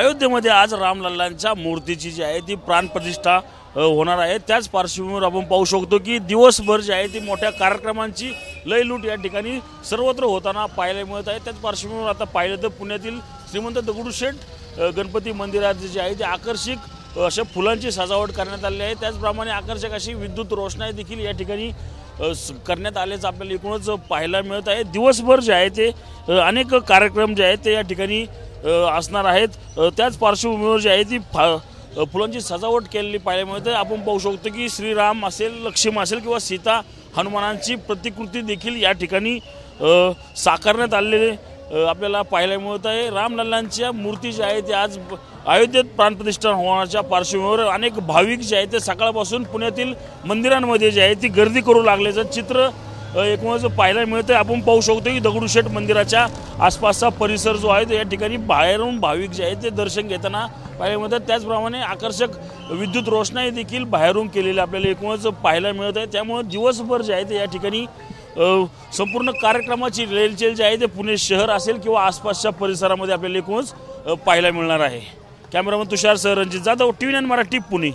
अयोध्येमध्ये आज रामलल्लांच्या मूर्तीची जी आहे ती प्राणप्रतिष्ठा होणार आहे। त्याच पार्श्वभूमीवर आपण पाहू शकतो की दिवसभर जी आहे ती मोठ्या कार्यक्रमांची लयलूट या ठिकाणी सर्वत्र होताना पाहायला मिळत आहे। त्याच पार्श्वभूमीवर आता पाहिलं तर पुण्यातील श्रीमंत दगडूशेठ गणपती मंदिरात जे आहे ते आकर्षक अशा फुलांची सजावट करण्यात आली आहे। त्याचप्रमाणे आकर्षक अशी विद्युत रोषणाई देखील या ठिकाणी करण्यात आल्याचं आपल्याला एकूणच पाहायला मिळत आहे। दिवसभर जे आहे ते अनेक कार्यक्रम जे आहेत ते या ठिकाणी असणार आहेत। त्याच पार्श्वभूमीवर जी आहे ती फुलांची सजावट केलेली पाहायला मिळते। आपण पाहू शकतो की श्रीराम असेल, लक्ष्मण असेल किंवा सीता हनुमानांची प्रतिकृती देखील या ठिकाणी साकारण्यात आलेले आपल्याला पाहायला मिळत आहे। रामलल्लांच्या मूर्ती जी आहे ती आज अयोध्येत प्राणप्रतिष्ठा होण्याच्या पार्श्वभूमीवर अनेक भाविक जे आहेत ते सकाळपासून पुण्यातील मंदिरांमध्ये जे आहे ती गर्दी करू लागल्याचं चित्र एकूणच पाहायला मिळतं। आपण पाहू शकतो की दगडूशेठ मंदिराच्या आसपासचा परिसर जो आहे या ठिकाणी बाहेरून भाविक जे आहेत ते दर्शन घेताना पाहायला मिळतात। त्याचप्रमाणे आकर्षक विद्युत रोषणाई देखील बाहेरून केलेली आपल्याला एकूणच पाहायला मिळत आहे। त्यामुळे दिवसभर जे आहे ते या ठिकाणी संपूर्ण कार्यक्रमाची रेलचेल जी आहे ते पुणे शहर असेल किंवा आसपासच्या परिसरामध्ये आपल्याला एकूणच पाहायला मिळणार आहे। कॅमेरामन तुषार सह रणजित जाधव, TV9 मराठी, पुणे।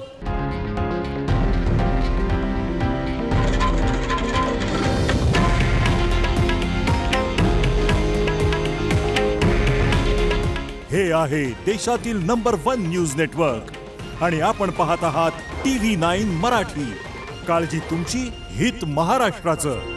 हे आहे देशातील नंबर 1 न्यूज नेटवर्क आणि आपण पाहत आहात TV9 मराठी। काळजी तुमची, हित महाराष्ट्राचं।